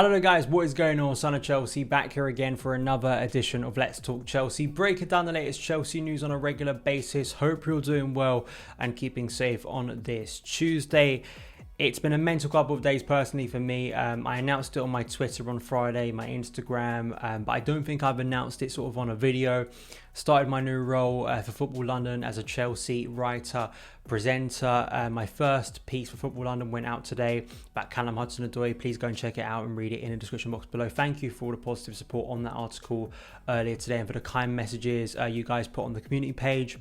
Hello guys, what is going on? Son of Chelsea back here again for another edition of Let's Talk Chelsea. Breaking down the latest Chelsea news on a regular basis. Hope you're doing well and keeping safe on this Tuesday. It's been a mental couple of days personally for me. I announced it on my Twitter on Friday, my Instagram, but I don't think I've announced it sort of on a video. Started my new role for Football London as a Chelsea writer, presenter. My first piece for Football London went out today about Callum Hudson-Odoi. Please go and check it out and read it in the description box below. Thank you for all the positive support on that article earlier today and for the kind messages you guys put on the community page.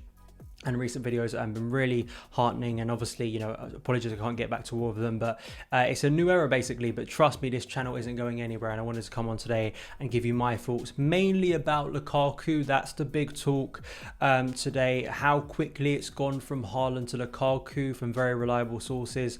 And recent videos have been really heartening, and obviously, apologies I can't get back to all of them, but it's a new era basically. But trust me, this channel isn't going anywhere, and I wanted to come on today and give you my thoughts mainly about Lukaku. That's the big talk today, how quickly it's gone from Haaland to Lukaku from very reliable sources.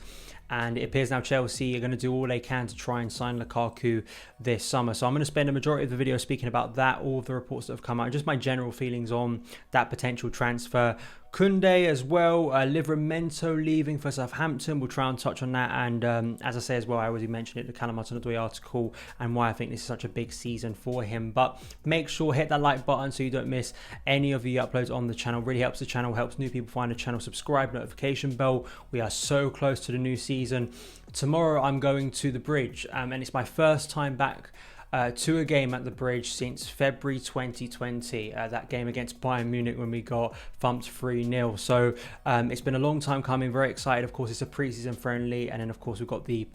And it appears now Chelsea are going to do all they can to try and sign Lukaku this summer. So I'm going to spend a majority of the video speaking about that, all of the reports that have come out, and just my general feelings on that potential transfer. Kounde as well, Livramento leaving for Southampton. We'll try and touch on that. And as I say as well, I already mentioned it, the Callum Hudson-Odoi article, and why I think this is such a big season for him. But make sure hit that like button so you don't miss any of the uploads on the channel. Really helps the channel, helps new people find the channel. Subscribe, notification bell. We are so close to the new season. Tomorrow I'm going to the Bridge, and it's my first time back to a game at the Bridge since February 2020, that game against Bayern Munich when we got thumped 3-0. So it's been a long time coming, very excited. Of course, it's a pre-season friendly, and then of course we've got the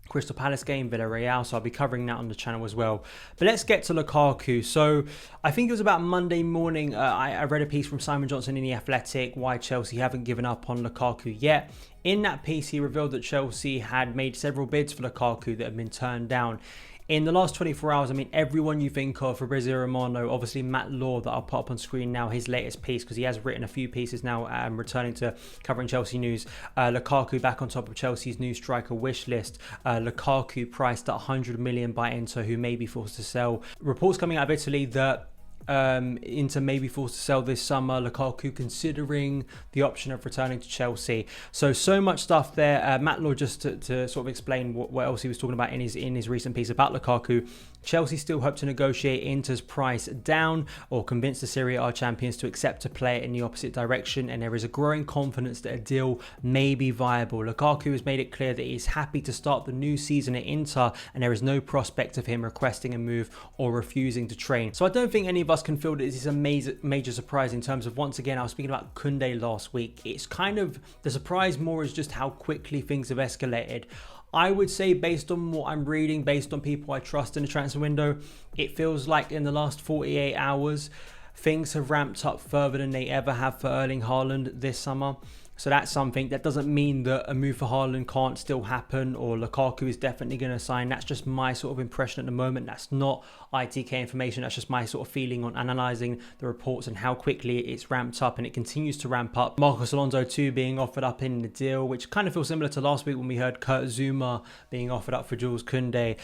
Crystal Palace game, Villarreal, so I'll be covering that on the channel as well. But let's get to Lukaku. So I think it was about Monday morning, I read a piece from Simon Johnson in The Athletic, why Chelsea haven't given up on Lukaku yet. In that piece, he revealed that Chelsea had made several bids for Lukaku that have been turned down. In the last 24 hours, I mean, everyone you think of, Fabrizio Romano, obviously Matt Law, that I'll put up on screen now, his latest piece, because he has written a few pieces now, returning to covering Chelsea news. Lukaku back on top of Chelsea's new striker wish list. Lukaku priced at 100 million by Inter, who may be forced to sell. Reports coming out of Italy that Inter may be forced to sell this summer. Lukaku considering the option of returning to Chelsea. So much stuff there. Matt Law, just to sort of explain what else he was talking about in his recent piece about Lukaku. Chelsea still hope to negotiate Inter's price down or convince the Serie A champions to accept a player in the opposite direction, and there is a growing confidence that a deal may be viable. Lukaku has made it clear that he is happy to start the new season at Inter, and there is no prospect of him requesting a move or refusing to train. So I don't think any of us can feel that this is a major surprise in terms of, once again, I was speaking about Kounde last week. It's kind of, the surprise more is just how quickly things have escalated. I would say, based on what I'm reading, based on people I trust in the transfer window, it feels like in the last 48 hours, things have ramped up further than they ever have for Erling Haaland this summer. So that's something. That doesn't mean that a move for Haaland can't still happen, or Lukaku is definitely going to sign. That's just my sort of impression at the moment. That's not ITK information. That's just my sort of feeling on analysing the reports and how quickly it's ramped up, and it continues to ramp up. Marcos Alonso too being offered up in the deal, which kind of feels similar to last week when we heard Kurt Zouma being offered up for Jules Kounde.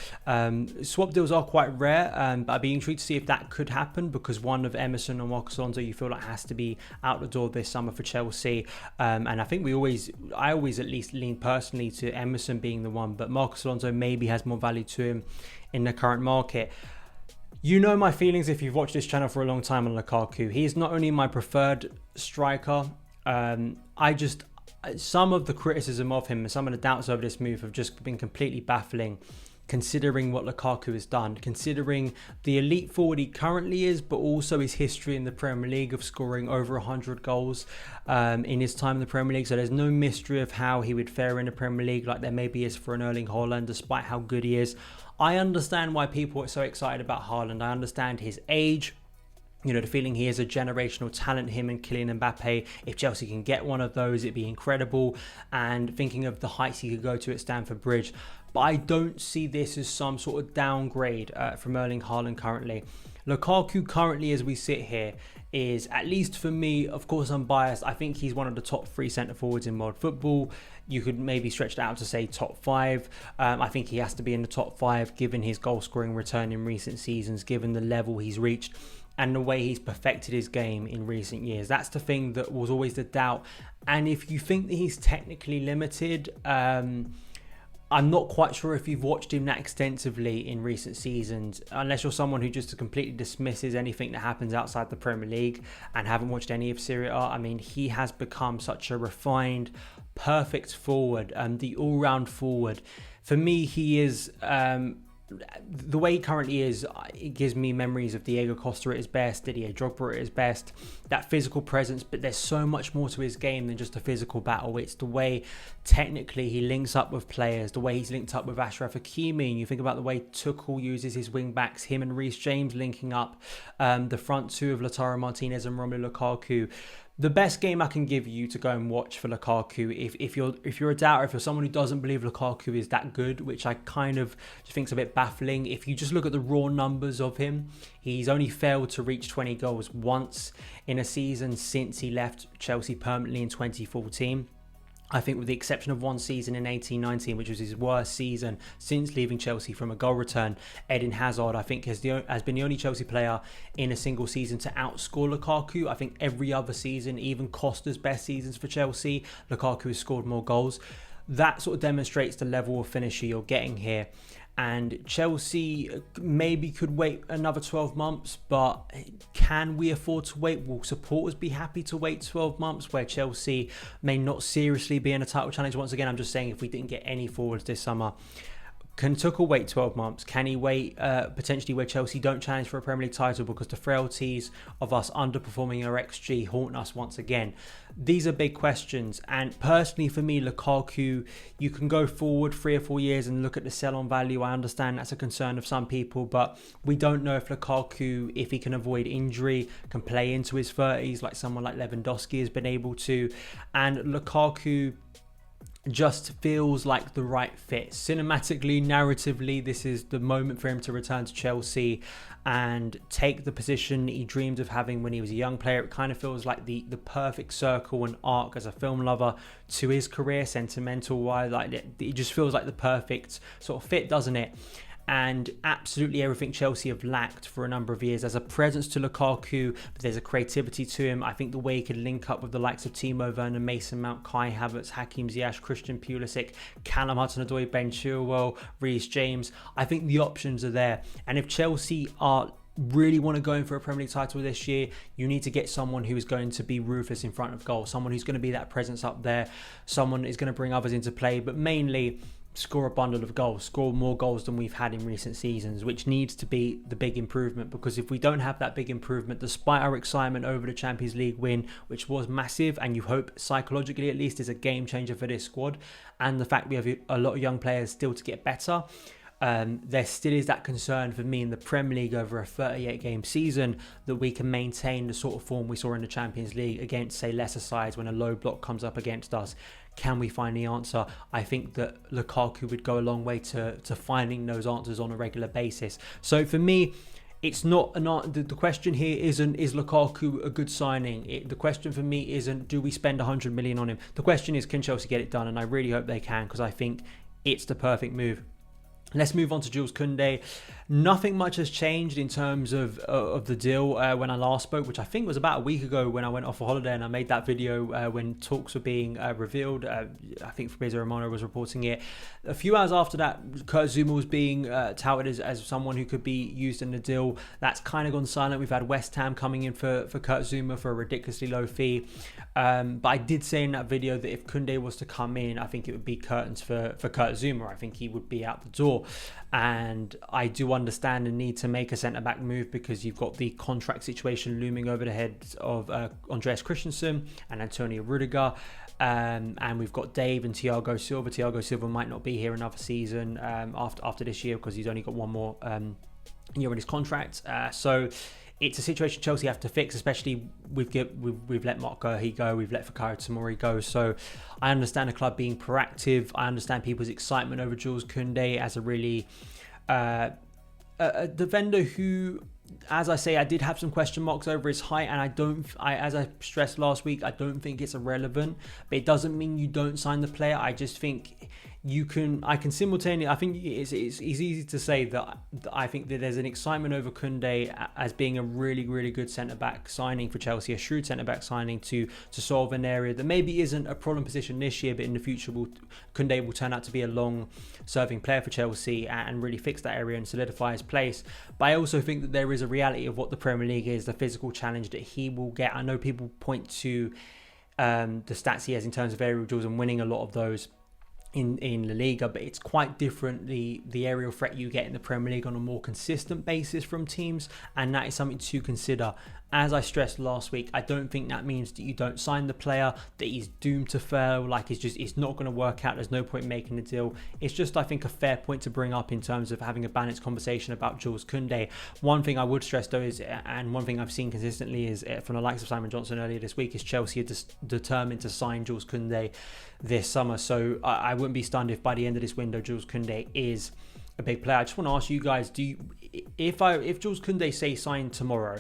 Swap deals are quite rare, but I'd be intrigued to see if that could happen, because one of Emerson or Marcos Alonso you feel like has to be out the door this summer for Chelsea. And I think I always at least lean personally to Emerson being the one, but Marcos Alonso maybe has more value to him in the current market. You know my feelings if you've watched this channel for a long time on Lukaku. He is not only my preferred striker, some of the criticism of him and some of the doubts over this move have just been completely baffling, considering what Lukaku has done, considering the elite forward he currently is, but also his history in the Premier League of scoring over 100 goals in his time in the Premier League. So there's no mystery of how he would fare in the Premier League like there maybe is for an Erling Haaland, despite how good he is. I understand why people are so excited about Haaland. I understand his age. The feeling he is a generational talent, him and Kylian Mbappe. If Chelsea can get one of those, it'd be incredible. And thinking of the heights he could go to at Stamford Bridge. But I don't see this as some sort of downgrade from Erling Haaland currently. Lukaku currently, as we sit here, is, at least for me, of course I'm biased, I think he's one of the top 3 centre forwards in world football. You could maybe stretch that out to say top 5. I think he has to be in the top 5 given his goal scoring return in recent seasons, given the level he's reached and the way he's perfected his game in recent years. That's the thing that was always the doubt. And if you think that he's technically limited, I'm not quite sure if you've watched him that extensively in recent seasons, unless you're someone who just completely dismisses anything that happens outside the Premier League and haven't watched any of Serie A. I mean, he has become such a refined, perfect forward, the all-round forward. For me, he is... the way he currently is, it gives me memories of Diego Costa at his best, Didier Drogba at his best, that physical presence, but there's so much more to his game than just a physical battle. It's the way technically he links up with players, the way he's linked up with Achraf Hakimi, and you think about the way Tuchel uses his wing backs, him and Reece James linking up, the front two of Lautaro Martinez and Romelu Lukaku. The best game I can give you to go and watch for Lukaku, if you're a doubter, if you're someone who doesn't believe Lukaku is that good, which I kind of just think is a bit baffling. If you just look at the raw numbers of him, he's only failed to reach 20 goals once in a season since he left Chelsea permanently in 2014. I think with the exception of one season in 18-19, which was his worst season since leaving Chelsea from a goal return, Eden Hazard, I think, has been the only Chelsea player in a single season to outscore Lukaku. I think every other season, even Costa's best seasons for Chelsea, Lukaku has scored more goals. That sort of demonstrates the level of finisher you're getting here. And Chelsea maybe could wait another 12 months, but can we afford to wait? Will supporters be happy to wait 12 months where Chelsea may not seriously be in a title challenge? Once again, I'm just saying if we didn't get any forwards this summer, can Tuchel wait 12 months? Can he wait potentially where Chelsea don't challenge for a Premier League title because the frailties of us underperforming our XG haunt us once again? These are big questions. And personally for me, Lukaku, you can go forward 3 or 4 years and look at the sell-on value. I understand that's a concern of some people, but we don't know if Lukaku, if he can avoid injury, can play into his 30s like someone like Lewandowski has been able to. And Lukaku just feels like the right fit. Cinematically, narratively, this is the moment for him to return to Chelsea and take the position he dreamed of having when he was a young player. It kind of feels like the perfect circle and arc as a film lover to his career, sentimental wise. Like it just feels like the perfect sort of fit, doesn't it? And absolutely everything Chelsea have lacked for a number of years. There's a presence to Lukaku, but there's a creativity to him. I think the way he could link up with the likes of Timo Werner, Mason Mount, Kai Havertz, Hakim Ziyech, Christian Pulisic, Callum Hudson-Odoi, Ben Chilwell, Reece James, I think the options are there. And if Chelsea really want to go in for a Premier League title this year, you need to get someone who is going to be ruthless in front of goal, someone who's going to be that presence up there, someone who's going to bring others into play, but mainly score a bundle of goals, score more goals than we've had in recent seasons, which needs to be the big improvement. Because if we don't have that big improvement, despite our excitement over the Champions League win, which was massive, and you hope psychologically at least is a game changer for this squad, and the fact we have a lot of young players still to get better, there still is that concern for me in the Premier League over a 38-game season that we can maintain the sort of form we saw in the Champions League against, say, lesser sides when a low block comes up against us. Can we find the answer? I think that Lukaku would go a long way to finding those answers on a regular basis. So for me, it's not the question here isn't, is Lukaku a good signing? The question for me isn't, do we spend 100 million on him? The question is, can Chelsea get it done? And I really hope they can, because I think it's the perfect move. Let's move on to Jules Kounde. Nothing much has changed in terms of the deal when I last spoke, which I think was about a week ago when I went off a holiday, and I made that video when talks were being revealed. I think Fabrizio Romano was reporting it. A few hours after that, Kurt Zouma was being touted as someone who could be used in the deal. That's kind of gone silent. We've had West Ham coming in for Kurt Zouma for a ridiculously low fee. But I did say in that video that if Kounde was to come in, I think it would be curtains for Kurt Zouma. I think he would be out the door. And I do understand the need to make a centre-back move because you've got the contract situation looming over the heads of Andreas Christensen and Antonio Rudiger. And we've got Dave and Thiago Silva. Thiago Silva might not be here another season after this year because he's only got one more year in his contract. So it's a situation Chelsea have to fix, especially we've let Mark Guehi go, we've let Fikayo Tomori go. So I understand the club being proactive. I understand people's excitement over Jules Kounde as a really a defender who, as I say, I did have some question marks over his height, and as I stressed last week, I don't think it's irrelevant, but it doesn't mean you don't sign the player. I just think I can simultaneously, I think it's easy to say that I think that there's an excitement over Kounde as being a really good centre-back signing for Chelsea, a shrewd centre-back signing to solve an area that maybe isn't a problem position this year, but in the future Kounde will turn out to be a long-serving player for Chelsea and really fix that area and solidify his place. But I also think that there is a reality of what the Premier League is, the physical challenge that he will get. I know people point to the stats he has in terms of aerial duels and winning a lot of those in La Liga, but it's quite different, the aerial threat you get in the Premier League on a more consistent basis from teams, and that is something to consider. As I stressed last week, I don't think that means that you don't sign the player, that he's doomed to fail, like it's not going to work out, there's no point making the deal. It's just, I think, a fair point to bring up in terms of having a balanced conversation about Jules Kounde. One thing I would stress though is, and one thing I've seen consistently is from the likes of Simon Johnson earlier this week, is Chelsea are determined to sign Jules Kounde this summer. So I wouldn't be stunned if by the end of this window Jules Kounde is a big player. I just want to ask you guys, if Jules Kounde say signed tomorrow,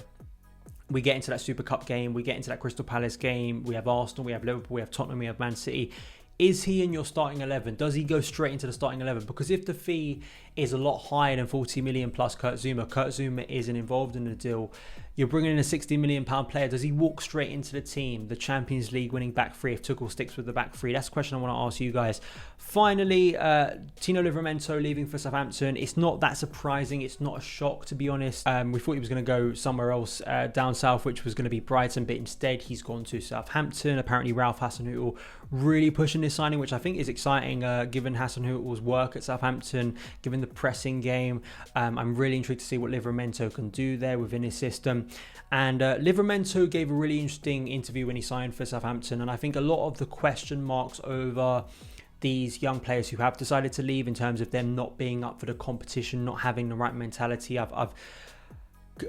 we get into that Super Cup game, we get into that Crystal Palace game, we have Arsenal, we have Liverpool, we have Tottenham, we have Man City. Is he in your starting 11? Does he go straight into the starting 11? Because if the fee is a lot higher than 40 million plus Kurt Zouma isn't involved in the deal, you're bringing in a 60 million pound player. Does he walk straight into the team, the Champions League winning back three, if Tuchel sticks with the back three? That's a question I want to ask you guys. Finally, Tino Livramento leaving for Southampton. It's not that surprising. It's not a shock, to be honest. We thought he was going to go somewhere else down south, which was going to be Brighton, but instead he's gone to Southampton. Apparently Ralph Hasenhüttl really pushing this signing, which I think is exciting, given Hasenhüttl's work at Southampton, given the pressing game. I'm really intrigued to see what Livramento can do there within his system. And Livramento gave a really interesting interview when he signed for Southampton, and I think a lot of the question marks over these young players who have decided to leave in terms of them not being up for the competition, not having the right mentality, I've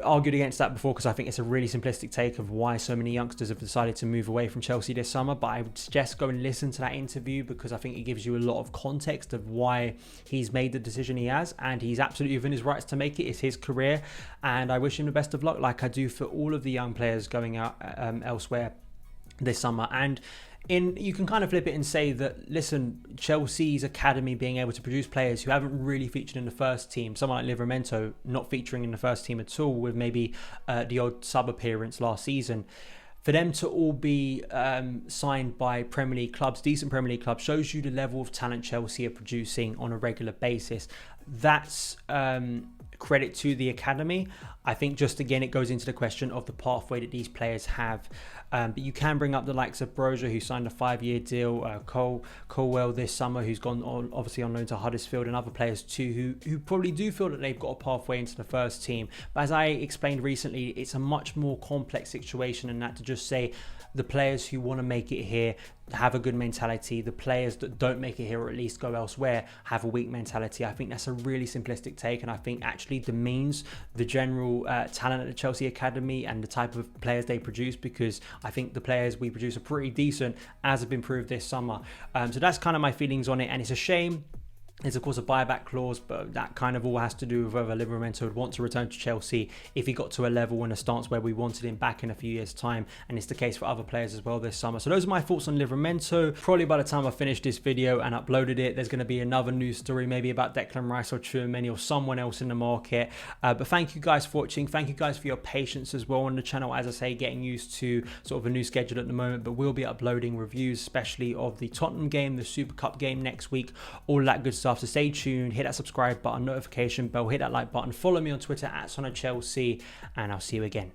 argued against that before because I think it's a really simplistic take of why so many youngsters have decided to move away from Chelsea this summer. But I would suggest go and listen to that interview because I think it gives you a lot of context of why he's made the decision he has, and he's absolutely within his rights to make it. It's his career, and I wish him the best of luck, like I do for all of the young players going out elsewhere this summer. And you can kind of flip it and say that, listen, Chelsea's academy being able to produce players who haven't really featured in the first team, someone like Livramento not featuring in the first team at all, with maybe the odd sub appearance last season, for them to all be signed by Premier League clubs, decent Premier League clubs, shows you the level of talent Chelsea are producing on a regular basis. That's credit to the academy. I think just again it goes into the question of the pathway that these players have, but you can bring up the likes of Broja, who signed a 5-year deal, Colwell this summer, who's gone on obviously on loan to Huddersfield, and other players too who probably do feel that they've got a pathway into the first team. But as I explained recently, it's a much more complex situation than that to just say the players who want to make it here have a good mentality, the players that don't make it here or at least go elsewhere have a weak mentality. I think that's a really simplistic take, and I think actually demeans the general talent at the Chelsea Academy and the type of players they produce, because I think the players we produce are pretty decent, as have been proved this summer. So that's kind of my feelings on it, and it's a shame. There's of course a buyback clause, but that kind of all has to do with whether Livramento would want to return to Chelsea if he got to a level and a stance where we wanted him back in a few years' time, and it's the case for other players as well this summer. So those are my thoughts on Livramento. Probably by the time I finish this video and uploaded it, there's going to be another news story, maybe about Declan Rice or Tchouaméni or someone else in the market. But thank you guys for watching. Thank you guys for your patience as well on the channel. As I say, getting used to sort of a new schedule at the moment, but we'll be uploading reviews, especially of the Tottenham game, the Super Cup game next week, all that good stuff. So stay tuned, hit that subscribe button, notification bell, hit that like button, follow me on Twitter at SonOfChelsea, and I'll see you again